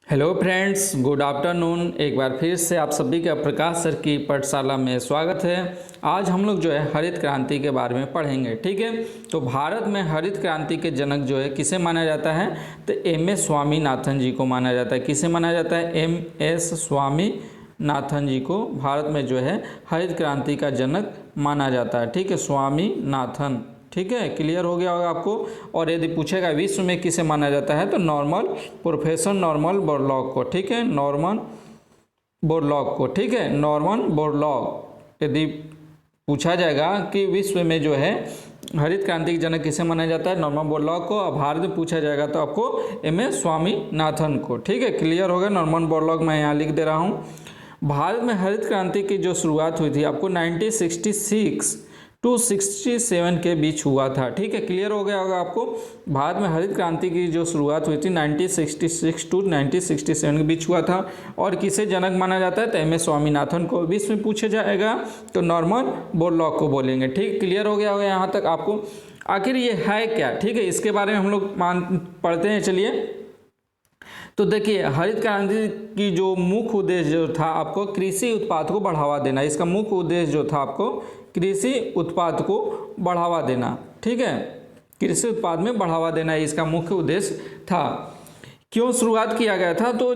Hello friends, good afternoon. एक बार फिर से आप सभी का प्रकाश सर की पाठशाला में स्वागत है। आज हम लोग जो है हरित क्रांति के बारे में पढ़ेंगे, ठीक है। तो भारत में हरित क्रांति के जनक जो है किसे माना जाता है, तो एम.एस. स्वामीनाथन जी को माना जाता है। किसे माना जाता है? एम.एस. स्वामीनाथन जी को भारत में जो है हरित क्रांति का जनक माना जाता है, ठीक है। स्वामीनाथन, ठीक है, क्लियर हो गया होगा आपको। और यदि पूछेगा विश्व में किसे माना जाता है, तो नॉर्मन प्रोफेसर नॉर्मन बोरलॉग को, ठीक है, नॉर्मन बोरलॉग को, ठीक है, नॉर्मन बोरलॉग। यदि पूछा जाएगा कि विश्व में जो है हरित क्रांति के जनक किसे माना जाता है, नॉर्मन बोरलॉग को। और भारत में पूछा जाएगा तो आपको एम.एस. स्वामीनाथन को, ठीक है, क्लियर हो गया। नॉर्मन बोरलॉग मैं यहाँ लिख दे रहा हूँ। भारत में हरित क्रांति की जो शुरुआत हुई थी आपको 1966 टू 67 के बीच हुआ था, ठीक है, क्लियर हो गया होगा आपको। भारत में हरित क्रांति की जो शुरुआत हुई थी 1966 टू 1967 के बीच हुआ था। और किसे जनक माना जाता है, तो एम.एस. स्वामीनाथन को। विश्व में पूछा जाएगा तो नॉर्मन बोरलॉग को बोलेंगे, ठीक, क्लियर हो गया होगा यहाँ तक आपको। आखिर ये है क्या, ठीक है, इसके बारे में हम लोग पढ़ते हैं, चलिए। तो देखिए, हरित क्रांति की जो मुख्य उद्देश्य जो था आपको कृषि उत्पाद को बढ़ावा देना। इसका मुख्य उद्देश्य जो था आपको कृषि उत्पाद को बढ़ावा देना, ठीक है, कृषि उत्पाद में बढ़ावा देना इसका मुख्य उद्देश्य था। क्यों शुरुआत किया गया था, तो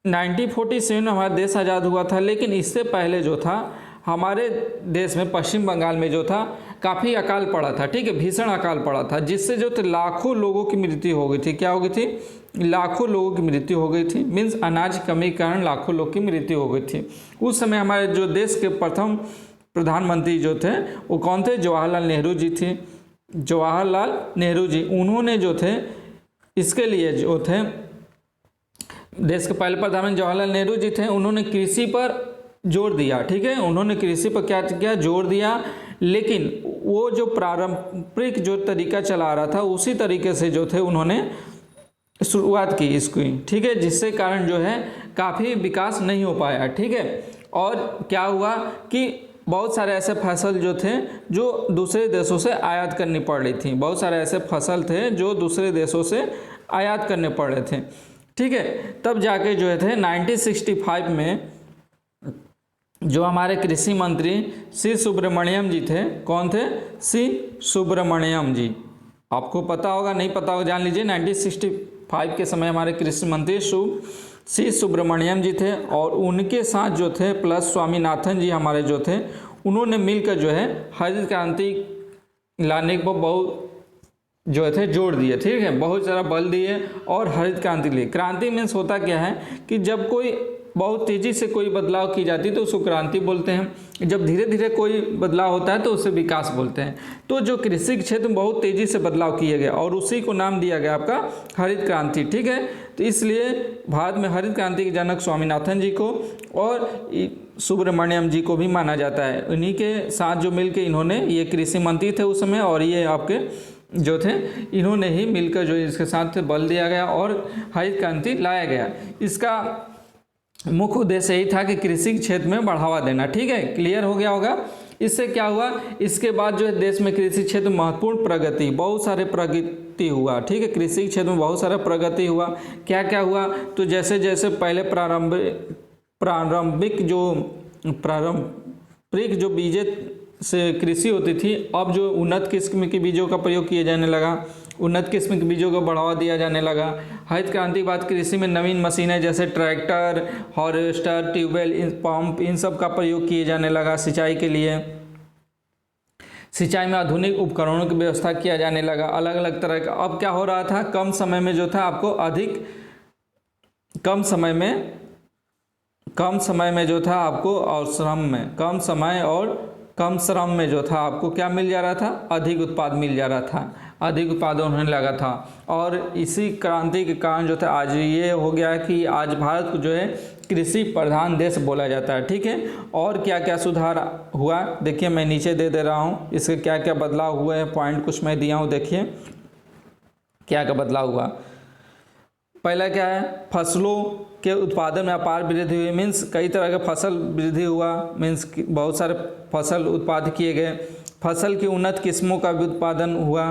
1947 में हमारा देश आज़ाद हुआ था, लेकिन इससे पहले जो था हमारे देश में पश्चिम बंगाल में जो था काफ़ी अकाल पड़ा था, ठीक है, भीषण अकाल पड़ा था, जिससे जो थे लाखों लोगों की मृत्यु हो गई थी। क्या हो गई थी? लाखों लोगों की मृत्यु हो गई थी। मीन्स अनाज की कमी के कारण लाखों लोग की मृत्यु हो गई थी। उस समय हमारे जो देश के प्रथम प्रधानमंत्री जो थे वो कौन थे? जवाहरलाल नेहरू जी थे। जवाहरलाल नेहरू जी, उन्होंने जो थे इसके लिए जो थे देश के पहले प्रधानमंत्री जवाहरलाल नेहरू जी थे। उन्होंने कृषि पर जोर दिया, ठीक है, उन्होंने कृषि पर क्या किया? जोर दिया। लेकिन वो जो पारंपरिक जो तरीका चला रहा था उसी तरीके से जो थे उन्होंने शुरुआत की इसकी, ठीक है, जिससे कारण जो है काफ़ी विकास नहीं हो पाया, ठीक है। और क्या हुआ कि बहुत सारे ऐसे फसल जो थे जो दूसरे देशों से आयात करनी पड़ रही थी। बहुत सारे ऐसे फसल थे जो दूसरे देशों से आयात करने पड़ रहे थे, ठीक है। तब जाके जो थे 1965 में जो हमारे कृषि मंत्री सी सुब्रमण्यम जी थे, कौन थे? सी सुब्रमण्यम जी। आपको पता होगा, नहीं पता होगा जान लीजिए। 1965 के समय हमारे कृषि मंत्री सी सुब्रमण्यम जी थे, और उनके साथ जो थे प्लस स्वामीनाथन जी हमारे जो थे, उन्होंने मिलकर जो है हरित क्रांति लाने को बहुत जो थे जोड़ दिए, ठीक है, बहुत सारा बल दिए और हरित क्रांति लिए। क्रांति मीन्स होता क्या है कि जब कोई बहुत तेज़ी से कोई बदलाव की जाती है तो उसको क्रांति बोलते हैं। जब धीरे धीरे कोई बदलाव होता है तो उसे विकास बोलते हैं। तो जो कृषि क्षेत्र में बहुत तेज़ी से बदलाव किए गए और उसी को नाम दिया गया आपका हरित क्रांति, ठीक है। तो इसलिए भारत में हरित क्रांति के जनक स्वामीनाथन जी को और सुब्रमण्यम जी को भी माना जाता है। उन्हीं के साथ जो मिलकर इन्होंने, ये कृषि मंत्री थे उस समय, और ये आपके जो थे इन्होंने ही मिलकर जो इसके साथ बल दिया गया और हरित क्रांति लाया गया। इसका मुख्य उद्देश्य यही था कि कृषि क्षेत्र में बढ़ावा देना, ठीक है, क्लियर हो गया होगा। इससे क्या हुआ, इसके बाद जो है देश में कृषि क्षेत्र में महत्वपूर्ण प्रगति, बहुत सारे प्रगति हुआ, ठीक है, कृषि क्षेत्र में बहुत सारा प्रगति हुआ। क्या क्या हुआ, तो जैसे जैसे पहले पारंपरिक जो बीजे से कृषि होती थी, अब जो उन्नत किस्म के बीजों का प्रयोग किया जाने लगा, उन्नत किस्म के बीजों को बढ़ावा दिया जाने लगा। हरित क्रांति के बाद कृषि में नवीन मशीनें जैसे ट्रैक्टर, हार्वेस्टर, ट्यूबवेल, पंप, इन सब का प्रयोग किए जाने लगा सिंचाई के लिए। सिंचाई में आधुनिक उपकरणों की व्यवस्था किया जाने लगा, अलग अलग तरह का। अब क्या हो रहा था, कम समय में जो था आपको कम समय में जो था आपको, और श्रम में कम श्रम में जो था आपको क्या मिल जा रहा था? अधिक उत्पाद मिल जा रहा था, अधिक उत्पादन होने लगा था। और इसी क्रांति के कारण जो था आज ये हो गया कि आज भारत को जो है कृषि प्रधान देश बोला जाता है, ठीक है। और क्या क्या सुधार हुआ, देखिए मैं नीचे दे रहा हूँ, इसके क्या क्या बदलाव हुए हैं, पॉइंट कुछ मैं दिया हूँ, देखिए क्या क्या बदलाव हुआ। पहला क्या है, फसलों के उत्पादन में अपार वृद्धि हुई। मीन्स कई तरह का फसल वृद्धि हुआ, मीन्स बहुत सारे फसल उत्पाद किए गए। फसल की उन्नत किस्मों का भी उत्पादन हुआ।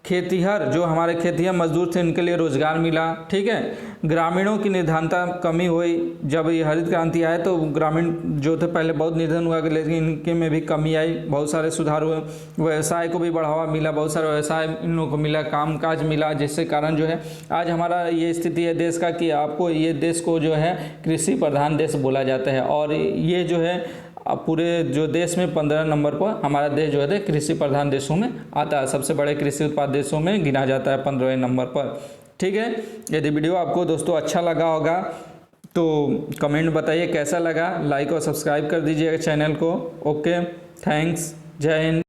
खेतिहर जो हमारे खेतिहर मजदूर थे उनके लिए रोजगार मिला। ठीक है, ग्रामीणों की निर्धनता कमी हुई। जब ये हरित क्रांति आए तो ग्रामीण जो थे पहले बहुत निर्धन हुआ, लेकिन इनके में भी कमी आई, बहुत सारे सुधार हुए। व्यवसाय को भी बढ़ावा मिला, बहुत सारे व्यवसाय इन लोगों को मिला, कामकाज मिला, जिससे कारण जो है आज हमारा ये स्थिति है देश का कि आपको ये देश को जो है कृषि प्रधान देश बोला जाता है। और ये जो है अब पूरे जो देश में 15 नंबर पर हमारा देश जो है कृषि प्रधान देशों में आता है, सबसे बड़े कृषि उत्पाद देशों में गिना जाता है 15वें नंबर पर। ठीक है, यदि वीडियो आपको दोस्तों अच्छा लगा होगा तो कमेंट बताइए कैसा लगा, लाइक और सब्सक्राइब कर दीजिएगा चैनल को। ओके, थैंक्स, जय हिंद।